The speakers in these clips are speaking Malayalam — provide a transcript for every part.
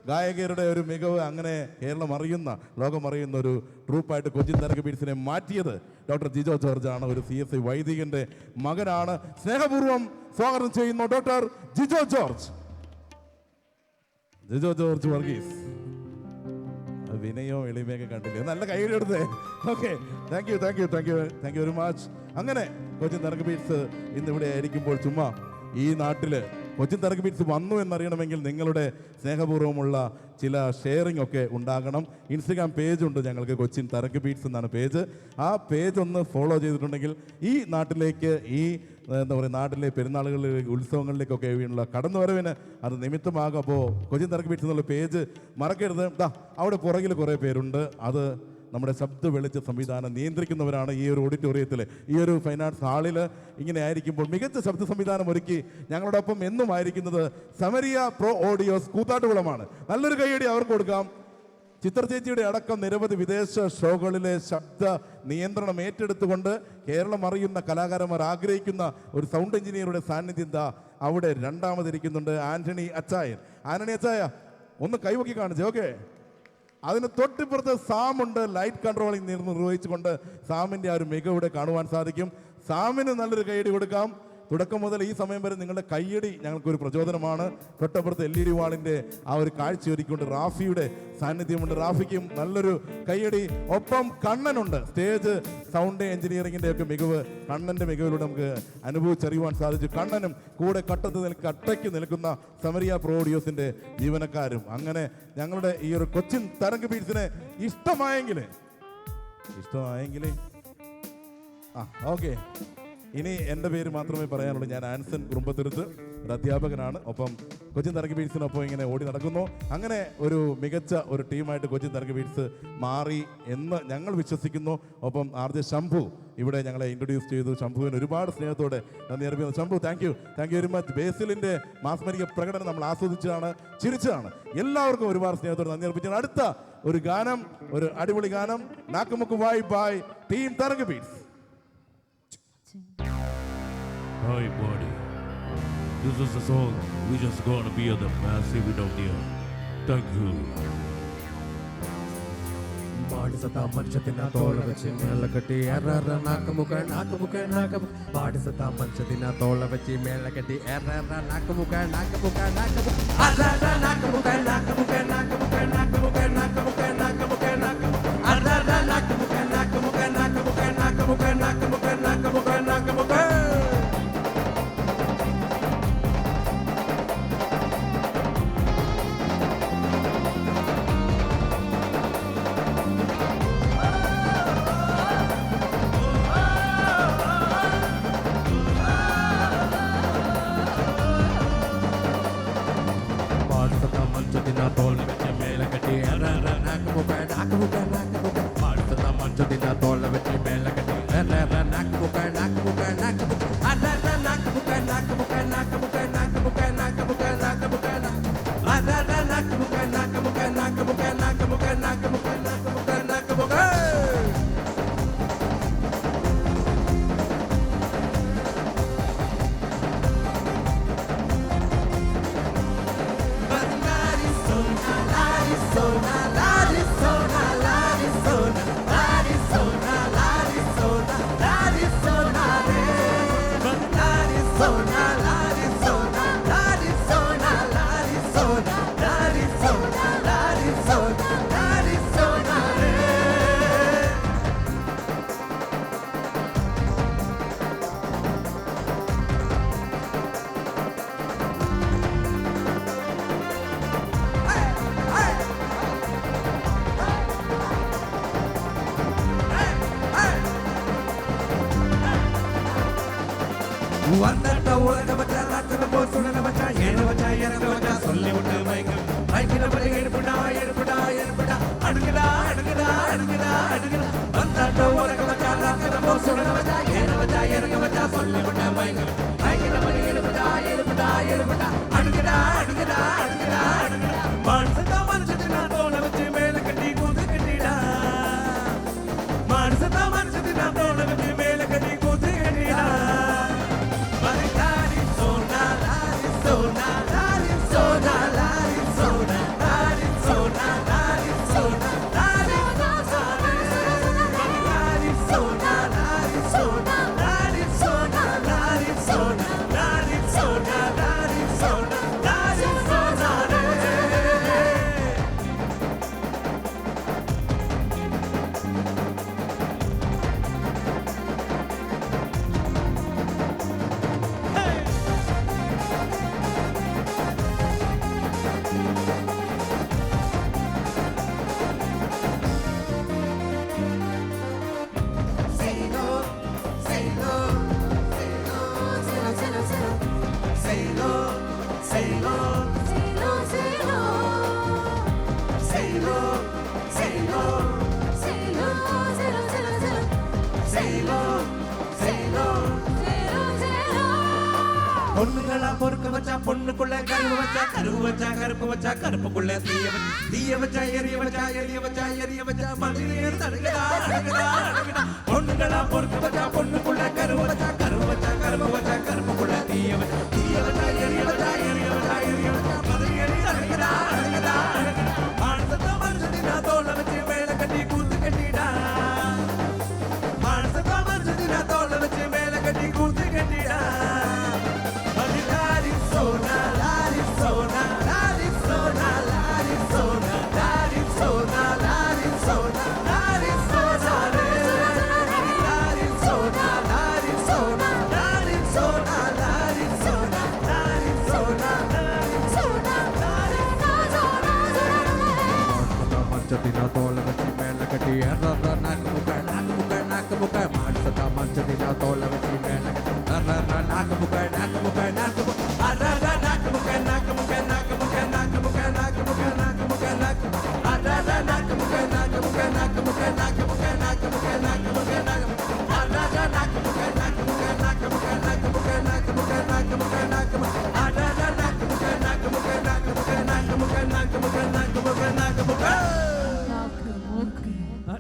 ഗായകരുടെ ഒരു മികവ് അങ്ങനെ കേരളം അറിയുന്ന ലോകം അറിയുന്ന ഒരു ട്രൂപ്പായിട്ട് കൊച്ചിൻ തരംഗ് ബീറ്റ്സിനെ മാറ്റിയത് ഡോക്ടർ ജിജോ ജോർജ് ആണ്. ഒരു CSI വൈദികന്റെ മകനാണ്. സ്നേഹപൂർവ്വം സ്വാഗതം ചെയ്യുന്നു ഡോക്ടർ ജിജോ ജോർജ്. ജിജോ ജോർജ് വർഗീസ്. വിനയോ എളിമയൊക്കെ കണ്ടില്ലേ? നല്ല കൈയ്യടി എടുത്തേ. Okay, thank you very much. അങ്ങനെ കൊച്ചിൻ തരംഗ് ബീറ്റ്സ് ഇന്നിവിടെ ആയിരിക്കുമ്പോൾ ചുമ്മാ ഈ നാട്ടിൽ കൊച്ചിൻ തരംഗ് ബീറ്റ്സ് വന്നു എന്നറിയണമെങ്കിൽ നിങ്ങളുടെ സ്നേഹപൂർവ്വമുള്ള ചില ഷെയറിംഗ് ഒക്കെ ഉണ്ടാകണം. ഇൻസ്റ്റഗ്രാം പേജുണ്ട് ഞങ്ങൾക്ക്, കൊച്ചിൻ തരംഗ് ബീറ്റ്സ് എന്നാണ് പേജ്. ആ പേജ് ഒന്ന് ഫോളോ ചെയ്തിട്ടുണ്ടെങ്കിൽ ഈ നാട്ടിലേക്ക്, ഈ എന്താ പറയുക, നാട്ടിലെ പെരുന്നാളുകളിലേക്ക്, ഉത്സവങ്ങളിലേക്കൊക്കെ ഉള്ള കടന്നുവരവിന് അത് നിമിത്തമാകും. അപ്പോൾ കൊച്ചിൻ തരംഗ് ബീറ്റ്സ് എന്നുള്ള പേജ് മറക്കരുത്. അവിടെ പുറകിൽ കുറേ പേരുണ്ട്. അത് നമ്മുടെ ശബ്ദ വെളിച്ച സംവിധാനം നിയന്ത്രിക്കുന്നവരാണ്. ഈ ഒരു ഓഡിറ്റോറിയത്തിൽ, ഈ ഒരു ഫൈൻ ആർട്സ് ഹാളിൽ ഇങ്ങനെ ആയിരിക്കുമ്പോൾ മികച്ച ശബ്ദ സംവിധാനം ഒരുക്കി ഞങ്ങളോടൊപ്പം എന്നും ആയിരിക്കുന്നത് സമരിയ പ്രോ ഓഡിയോസ് കൂത്താട്ടുകുളമാണ്. നല്ലൊരു കൈയടി അവർക്ക് കൊടുക്കാം. ചിത്ര ചേച്ചിയുടെ അടക്കം നിരവധി വിദേശ ഷോകളിലെ ശബ്ദ നിയന്ത്രണം ഏറ്റെടുത്തുകൊണ്ട് കേരളം അറിയുന്ന കലാകാരന്മാർ ആഗ്രഹിക്കുന്ന ഒരു സൗണ്ട് എഞ്ചിനീയറുടെ സാന്നിധ്യം അവിടെ രണ്ടാമതിരിക്കുന്നുണ്ട്. ആന്റണി അച്ചായൻ. ആന്റണി അച്ചായ ഒന്ന് കൈവക്കി കാണിച്ചേ. ഓക്കെ, അതിന് തൊട്ടിപ്പുറത്ത് സാമുണ്ട്, ലൈറ്റ് കൺട്രോളിംഗ് നിർവഹിച്ചുകൊണ്ട് സാമിൻ്റെ ആ ഒരു മികവിടെ കാണുവാൻ സാധിക്കും. സാമിന് നല്ലൊരു കൈയടി കൊടുക്കാം. തുടക്കം മുതൽ ഈ സമയം വരെ നിങ്ങളുടെ കയ്യടി ഞങ്ങൾക്കൊരു പ്രചോദനമാണ്. തൊട്ടപ്പുറത്ത് LED വാളിൻ്റെ ആ ഒരു കാഴ്ച ഒരുക്കിക്കൊണ്ട് റാഫിയുടെ സാന്നിധ്യമുണ്ട്. റാഫിക്കും നല്ലൊരു കയ്യടി. ഒപ്പം കണ്ണനുണ്ട്. സ്റ്റേജ് സൗണ്ട് എഞ്ചിനീയറിംഗിൻ്റെ ഒക്കെ മികവ്, കണ്ണൻ്റെ മികവിലൂടെ നമുക്ക് അനുഭവിച്ചറിയുവാൻ സാധിച്ചു. കണ്ണനും കൂടെ കട്ടയ്ക്ക് നിൽക്കുന്ന സമരിയ പ്രോ ഓഡിയോസിൻ്റെ ജീവനക്കാരും. അങ്ങനെ ഞങ്ങളുടെ ഈ ഒരു കൊച്ചിൻ തരംഗ് ബീറ്റ്സിനെ ഇഷ്ടമായെങ്കിൽ ഓക്കെ. ഇനി എൻ്റെ പേര് മാത്രമേ പറയാനുള്ളൂ. ഞാൻ ആൻസൺ കുറുമ്പത്തുരുത്ത്, ഒരു അധ്യാപകനാണ്. ഒപ്പം കൊച്ചിൻ തരംഗ് ബീറ്റ്സിനൊപ്പം ഇങ്ങനെ ഓടി നടക്കുന്നു. അങ്ങനെ ഒരു മികച്ച ഒരു ടീമായിട്ട് കൊച്ചിൻ തരംഗ് ബീറ്റ്സ് മാറി എന്ന് ഞങ്ങൾ വിശ്വസിക്കുന്നു. ഒപ്പം RJ ശംഭു ഇവിടെ ഞങ്ങളെ ഇൻട്രൊഡ്യൂസ് ചെയ്തു. ശംഭുവിന് ഒരുപാട് സ്നേഹത്തോടെ നന്ദി അറിയിക്കുന്നു. Shambhu, thank you very much. ബേസിലിൻ്റെ മാസ്മരിക പ്രകടനം നമ്മൾ ആസ്വദിച്ചതാണ്, ചിരിച്ചതാണ്. എല്ലാവർക്കും ഒരുപാട് സ്നേഹത്തോടെ നന്ദി അർപ്പിച്ചാണ്. അടുത്ത ഒരു ഗാനം, ഒരു അടിപൊളി ഗാനം, നാക്കുമുക്ക് വായ് ബായ് team Tarang beats. Hi buddy, this is the song we just gonna be the massive without you. Thank you. Body ಸತ ಮಂಚದಿನ ತೋಳ വെച്ച് മേല കെട്ടി എററ നാക്കുമുക ಬಾಡಿ ಸತ ಮಂಚದಿನ ತೋಳ വെച്ച് മേല കെട്ടി എററ നാക്കുമുക അററ നാക്കുമുക வந்தட்ட உலக மச்சா ராத்திர போ சுடன மச்சா ஏன மச்சா எனக்கு மச்சா சொல்லி விட்டு மைக்கு மைக்கில படி எடுப்புடா அடுங்கடா வந்தட்ட உலக மச்சா ராத்திர போ சுடன மச்சா ஏன மச்சா எனக்கு மச்சா சொல்லி விட்டு மைக்கு மைக்கில படி எடுப்புடா அடுங்கடா மனசா மனசத்தினா தோண வச்சு மேல கட்டி கூத்து கட்டிடா மனசத்தினா தோண வச்சு மேல கட்டி கூத்து கட்டிடா Soul பொண்ணுக்குள்ள கருவு வச்சா கருவு வச்சா கருப்பு வச்சா கருப்புக்குள்ள தீய வச்சா எரிய வச்சா எரிய வச்சா எரிய வச்சா மதிலே தடுக்கடா அடங்கடா அடங்கடா பொண்ணுங்களா பொறுக்க வச்சா பொண்ணுக்குள்ள கருவு வச்சா கருவு வச்சா கருப்பு வச்சா கருப்புக்குள்ள தீய வச்சா எரிய வச்சா எரிய வச்சா எரிய வச்சா மதிலே தடுக்கடா அடங்கடா அடங்கடா மானசத்த மனுஷதினா தோள வச்சு மேல கட்டி கூத்து கட்டிடா மானசத்த மனுஷதினா தோள வச்சு மேல கட்டி கூத்து கட்டிடா మంచదిన తోల వచ్చి మేళ్ళ కట్టి ఎర్ర నాకు ముక్క మాటత మంచదిన తోల వచ్చి మేళ్ళ కట్టి ఎర్ర నాకు ముక్క ఎర్ర నాకు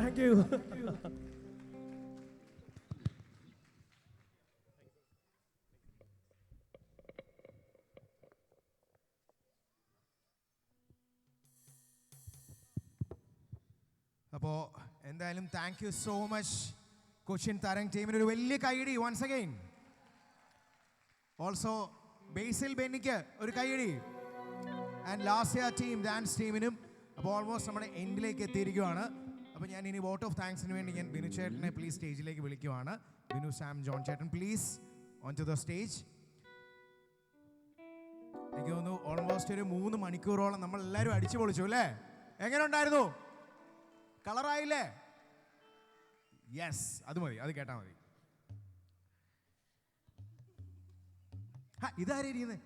Thank you. അപ്പോൾ എന്തായാലും thank you so much Cochin Tarang ടീമിന് ഒരു വലിയ കൈയടി വൺസ് അഗൈൻ. ഓൾസോ ബേസിൽ ബെന്നിക്ക് ഒരു കൈയടി and last year team dance ടീമിനും. അപ്പോൾ ഓൾമോസ്റ്റ് നമ്മുടെ എൻഡിലേക്ക് എത്തിയിരിക്കുവാണ്. അപ്പോൾ ഞാൻ ഇനി വോട്ട് ഓഫ് താങ്ക്സിന് വേണ്ടി ഞാൻ ബിനു ചേട്ടനെ പ്ലീസ് സ്റ്റേജിലേക്ക് വിളിക്കുവാണ്. ബിനു സാം ജോൺ ചേട്ടൻ please on to the stage. എനിക്ക് തോന്നുന്നു ഓൾമോസ്റ്റ് ഒരു 3 മണിക്കൂറോളം നമ്മൾ എല്ലാവരും അടിച്ചു പൊളിച്ചു അല്ലേ? എങ്ങനെ ഉണ്ടായിരുന്നു? കളറായില്ലേ? യെസ്, അത് മതി, അത് കേട്ടാ മതി. ഇതാരിക്കുന്നത്?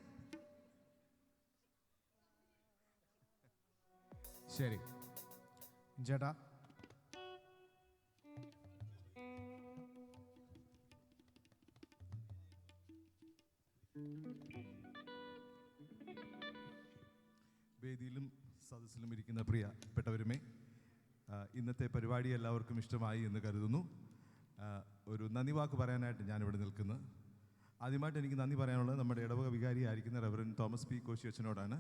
ശരി ചേട്ടാ. വേദിയിലും സദസ്സിലും ഇരിക്കുന്ന പ്രിയപ്പെട്ടവരുമേ, ഇന്നത്തെ പരിപാടി എല്ലാവർക്കും ഇഷ്ടമായി എന്ന് കരുതുന്നു. ഒരു നന്ദി വാക്ക് പറയാനായിട്ട് ഞാനിവിടെ നിൽക്കുന്നു. ആദ്യമായിട്ട് എനിക്ക് നന്ദി പറയാനുള്ളത് നമ്മുടെ ഇടവക വികാരിയായിരിക്കുന്ന റെവറൻ തോമസ് പി കോശി അച്ഛനോടാണ്.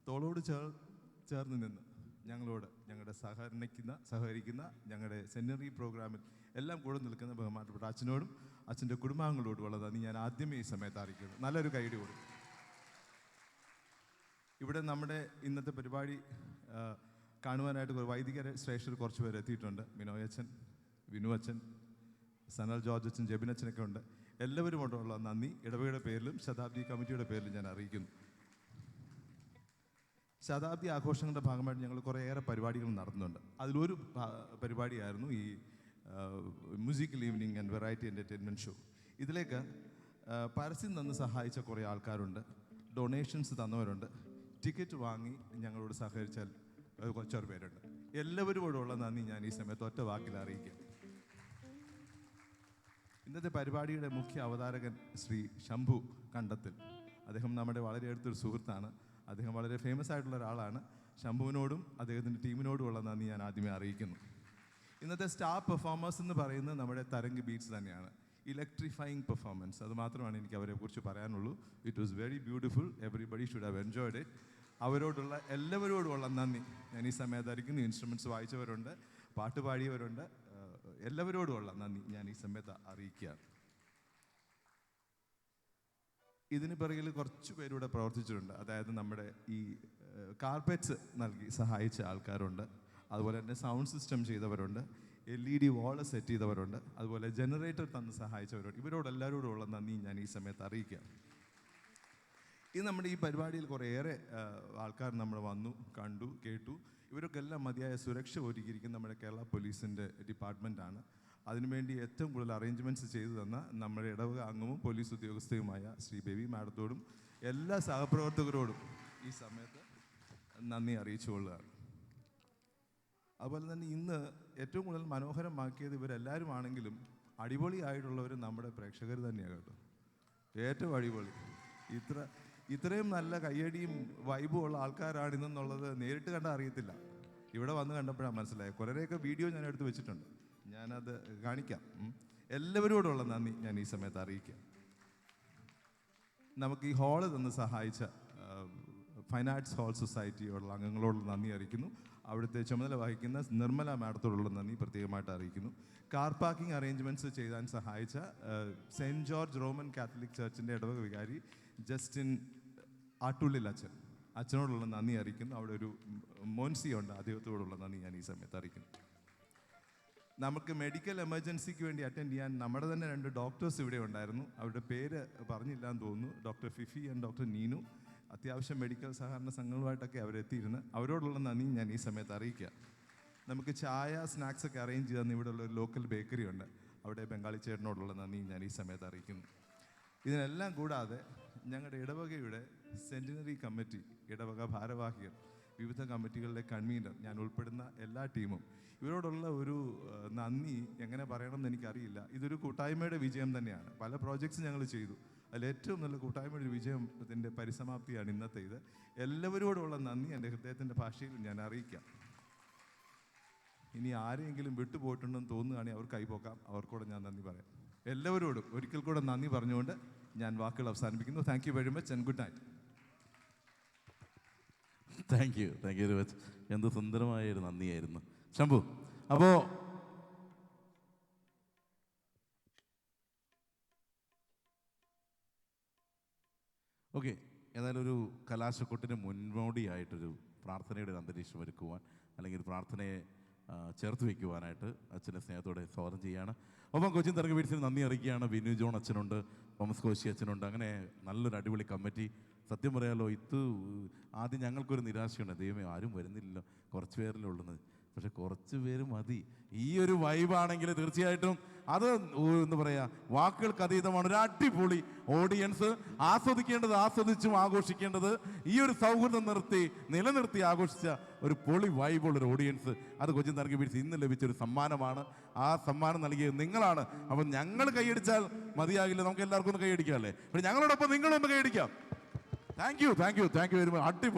തോളോട് ചേർന്ന് നിന്ന് ഞങ്ങളോട് ഞങ്ങളുടെ സഹകരിക്കുന്ന ഞങ്ങളുടെ സെമിനറി പ്രോഗ്രാമിൽ എല്ലാം കൂടെ നിൽക്കുന്ന ബഹുമാനപ്പെട്ട അച്ഛനോടും അച്ഛൻ്റെ കുടുംബാംഗങ്ങളോടുമുള്ള നന്ദി ഞാൻ ആദ്യമേ ഈ സമയത്ത് അറിയിക്കുന്നു. നല്ലൊരു കൈയടി കൊടുക്കും. ഇവിടെ നമ്മുടെ ഇന്നത്തെ പരിപാടി കാണുവാനായിട്ട് വൈദിക ശ്രേഷ്ഠർ കുറച്ച് പേര് എത്തിയിട്ടുണ്ട്. ബിനോയ് അച്ഛൻ, വിനു അച്ഛൻ, സനൽ ജോർജ് അച്ഛൻ, ജെബിൻ അച്ഛനൊക്കെ ഉണ്ട്. എല്ലാവരുമോടുള്ള നന്ദി ഇടവകയുടെ പേരിലും ശതാബ്ദി കമ്മിറ്റിയുടെ പേരിലും ഞാൻ അറിയിക്കുന്നു. ശതാബ്ദി ആഘോഷങ്ങളുടെ ഭാഗമായിട്ട് ഞങ്ങൾ കുറേയേറെ പരിപാടികൾ നടത്തുന്നുണ്ട്. അതിലൊരു പരിപാടിയായിരുന്നു ഈ musical evening and variety entertainment show. ഇതിലേക്ക് പരസ്യം തന്ന് സഹായിച്ച കുറേ ആൾക്കാരുണ്ട്, ഡൊണേഷൻസ് തന്നവരുണ്ട്, ടിക്കറ്റ് വാങ്ങി ഞങ്ങളോട് സഹകരിച്ചാൽ കുറച്ചൊരു പേരുണ്ട്. എല്ലാവരോടുള്ള നന്ദി ഞാൻ ഈ സമയത്ത് ഒറ്റ വാക്കിൽ അറിയിക്കാം. ഇന്നത്തെ പരിപാടിയുടെ മുഖ്യ അവതാരകൻ ശ്രീ ശംഭു കണ്ടത്തിൽ. അദ്ദേഹം നമ്മുടെ വളരെ അടുത്തൊരു സുഹൃത്താണ്. അദ്ദേഹം വളരെ ഫേമസ് ആയിട്ടുള്ള ഒരാളാണ്. ശംഭുവിനോടും അദ്ദേഹത്തിൻ്റെ ടീമിനോടുമുള്ള നന്ദി ഞാൻ ആദ്യമേ അറിയിക്കുന്നു. ഇന്നത്തെ സ്റ്റാർ പെർഫോമേഴ്സ് എന്ന് പറയുന്നത് നമ്മുടെ തരംഗ് ബീറ്റ്സ് തന്നെയാണ്. ഇലക്ട്രിഫൈങ് പെർഫോമൻസ്, അത് മാത്രമാണ് എനിക്ക് അവരെക്കുറിച്ച് പറയാനുള്ളൂ. It was very beautiful. Everybody should have enjoyed it. അവരോടുള്ള എല്ലാവരോടുമുള്ള നന്ദി ഞാൻ ഈ സമയത്ത് അറിയിക്കുന്നു. ഇൻസ്ട്രുമെൻറ്റ്സ് വായിച്ചവരുണ്ട്, പാട്ട് പാടിയവരുണ്ട്, എല്ലാവരോടുമുള്ള നന്ദി ഞാൻ ഈ സമയത്ത് അറിയിക്കുകയാണ്. ഇതിന് പിറകിൽ കുറച്ച് പേരൂടെ പ്രവർത്തിച്ചിട്ടുണ്ട്. അതായത് നമ്മുടെ ഈ കാർപ്പറ്റ്സ് നൽകി സഹായിച്ച ആൾക്കാരുണ്ട്, അതുപോലെ തന്നെ സൗണ്ട് സിസ്റ്റം ചെയ്തവരുണ്ട്, LED വാൾ സെറ്റ് ചെയ്തവരുണ്ട്, അതുപോലെ ജനറേറ്റർ തന്ന് സഹായിച്ചവരുണ്ട്. ഇവരോടെല്ലാവരോടുമുള്ള നന്ദി ഞാൻ ഈ സമയത്ത് അറിയിക്കാം. ഇത് നമ്മുടെ ഈ പരിപാടിയിൽ കുറേയേറെ ആൾക്കാർ നമ്മൾ വന്നു, കണ്ടു, കേട്ടു. ഇവരൊക്കെ എല്ലാം മതിയായ സുരക്ഷ ഒരുക്കിയിരിക്കുന്ന നമ്മുടെ കേരള പോലീസിൻ്റെ ഡിപ്പാർട്ട്മെൻറ്റാണ്. അതിനുവേണ്ടി ഏറ്റവും കൂടുതൽ അറേഞ്ച്മെൻറ്റ്സ് ചെയ്തു തന്ന നമ്മുടെ ഇടവക അംഗവും പോലീസ് ഉദ്യോഗസ്ഥയുമായ ശ്രീ ബേബി മാഡത്തോടും എല്ലാ സഹപ്രവർത്തകരോടും ഈ സമയത്ത് നന്ദി അറിയിച്ചുകൊള്ളുകയാണ്. അതുപോലെ തന്നെ ഇന്ന് ഏറ്റവും കൂടുതൽ മനോഹരമാക്കിയത് ഇവരെല്ലാവരും ആണെങ്കിലും അടിപൊളിയായിട്ടുള്ളവർ നമ്മുടെ പ്രേക്ഷകർ തന്നെയാണ് കേട്ടോ. ഏറ്റവും അടിപൊളി. ഇത്രയും നല്ല കയ്യടിയും വൈബും ഉള്ള ആൾക്കാരാണിതെന്നുള്ളത് നേരിട്ട് കണ്ടാൽ അറിയത്തില്ല. ഇവിടെ വന്ന് കണ്ടപ്പോഴാണ് മനസ്സിലായത്. കുറേയൊക്കെ വീഡിയോ ഞാൻ എടുത്ത് വെച്ചിട്ടുണ്ട്, ഞാനത് കാണിക്കാം. എല്ലാവരോടുള്ള നന്ദി ഞാൻ ഈ സമയത്ത് അറിയിക്കാം. നമുക്ക് ഈ ഹാള് തന്ന് സഹായിച്ച ഫൈൻ ആർട്സ് ഹാൾ സൊസൈറ്റിയോടുള്ള അംഗങ്ങളോടുള്ള നന്ദി അറിയിക്കുന്നു. അവിടുത്തെ ചുമതല വഹിക്കുന്ന നിർമ്മല മാഡത്തോടുള്ള നന്ദി പ്രത്യേകമായിട്ട് അറിയിക്കുന്നു. കാർ പാർക്കിംഗ് അറേഞ്ച്മെൻറ്റ്സ് ചെയ്യാൻ സഹായിച്ച സെൻറ്റ് ജോർജ് റോമൻ കാത്തലിക് ചർച്ചിൻ്റെ ഇടവക വികാരി ജസ്റ്റിൻ ആട്ടുള്ളിൽ അച്ഛനോടുള്ള നന്ദി അറിയിക്കുന്നു. അവിടെ ഒരു മോൻസി ഉണ്ട്, അദ്ദേഹത്തോടുള്ള നന്ദി ഞാൻ ഈ സമയത്ത് അറിയിക്കുന്നു. നമുക്ക് മെഡിക്കൽ എമർജൻസിക്ക് വേണ്ടി അറ്റൻഡ് ചെയ്യാൻ നമ്മുടെ തന്നെ 2 ഡോക്ടേഴ്സ് ഇവിടെ ഉണ്ടായിരുന്നു. അവരുടെ പേര് പറഞ്ഞില്ല എന്ന് തോന്നുന്നു. Doctor Fifi and doctor Neenu. അത്യാവശ്യം മെഡിക്കൽ സഹകരണ സംഘങ്ങളുമായിട്ടൊക്കെ അവരെത്തിയിരുന്നു. അവരോടുള്ള നന്ദി ഞാൻ ഈ സമയത്ത് അറിയിക്കുക. നമുക്ക് ചായ സ്നാക്സ് ഒക്കെ അറേഞ്ച് ചെയ്തെന്ന് ഇവിടെയുള്ള ഒരു ലോക്കൽ ബേക്കറി ഉണ്ട്, അവിടെ ബംഗാളി ചേട്ടനോടുള്ള നന്ദി ഞാൻ ഈ സമയത്ത് അറിയിക്കുന്നു. ഇതിനെല്ലാം കൂടാതെ ഞങ്ങളുടെ ഇടവകയുടെ സെൻറ്റിനറി കമ്മിറ്റി, ഇടവക ഭാരവാഹികൾ, വിവിധ കമ്മിറ്റികളിലെ കൺവീനർ, ഞാൻ ഉൾപ്പെടുന്ന എല്ലാ ടീമും, ഇവരോടുള്ള ഒരു നന്ദി എങ്ങനെ പറയണമെന്ന് എനിക്കറിയില്ല. ഇതൊരു കൂട്ടായ്മയുടെ വിജയം തന്നെയാണ്. പല പ്രോജക്ട്സ് ഞങ്ങൾ ചെയ്തു, അതിൽ ഏറ്റവും നല്ല കൂട്ടായ്മയുടെ വിജയത്തിൻ്റെ പരിസമാപ്തിയാണ് ഇന്നത്തെ ഇത്. എല്ലാവരോടുള്ള നന്ദി എൻ്റെ ഹൃദയത്തിൻ്റെ ഭാഷയിൽ ഞാൻ അറിയിക്കാം. ഇനി ആരെങ്കിലും വിട്ടുപോയിട്ടുണ്ടെന്ന് തോന്നുകയാണെങ്കിൽ അവർ കൈപോക്കാം, അവർക്കൂടെ ഞാൻ നന്ദി പറയാം. എല്ലാവരോടും ഒരിക്കൽ കൂടെ നന്ദി പറഞ്ഞുകൊണ്ട് ഞാൻ വാക്കുകൾ അവസാനിപ്പിക്കുന്നു. Thank you very much and good night. Thank you very much. എന്ത് സുന്ദരമായ ഒരു നന്ദിയായിരുന്നു ശംഭു. അപ്പോൾ ഓക്കെ, ഏതായാലും ഒരു കലാശക്കൊട്ടിന് മുന്നോടിയായിട്ടൊരു പ്രാർത്ഥനയുടെ ഒരു അന്തരീക്ഷം ഒരുക്കുവാൻ, അല്ലെങ്കിൽ പ്രാർത്ഥനയെ ചേർത്ത് വയ്ക്കുവാനായിട്ട് അച്ഛനെ സ്നേഹത്തോടെ സ്വാഗതം ചെയ്യുകയാണ്. ഒപ്പം കൊച്ചിൻ തരംഗ വീഴ്ചയിൽ നന്ദി അറിയിക്കുകയാണ്. ബിനു ജോൺ അച്ഛനുണ്ട്, തോമസ് കോശി അച്ഛനുണ്ട്. അങ്ങനെ നല്ലൊരു അടിപൊളി കമ്മിറ്റി. സത്യം പറയാലോ, ആദ്യം ഞങ്ങൾക്കൊരു നിരാശയുണ്ട്, ദൈവമേ ആരും വരുന്നില്ലല്ലോ, കുറച്ച് പേരല്ലേ ഉള്ളത്. പക്ഷെ കുറച്ച് പേര് മതി. ഈ ഒരു വൈബാണെങ്കിൽ തീർച്ചയായിട്ടും അത് എന്താ പറയുക, വാക്കുകൾക്ക് അതീതമാണ്. ഒരു അടിപൊളി ഓഡിയൻസ്, ആസ്വദിച്ചും ആഘോഷിക്കേണ്ടത് ഈ ഒരു സൗഹൃദം നിലനിർത്തി ആഘോഷിച്ച ഒരു പൊളി വൈബുള്ളൊരു ഓഡിയൻസ്. അത് കൊച്ചിൻ തരംഗ വീഴ്ച ഇന്ന് ലഭിച്ചൊരു സമ്മാനമാണ്. ആ സമ്മാനം നൽകിയത് നിങ്ങളാണ്. അപ്പം ഞങ്ങൾ കൈയടിച്ചാൽ മതിയാകില്ല, നമുക്ക് എല്ലാവർക്കും ഒന്ന് കൈയടിക്കാം അല്ലേ? പക്ഷെ ഞങ്ങളോടൊപ്പം നിങ്ങളൊന്ന് കൈയടിക്കാം. Thank you very much. അടിപൊളി.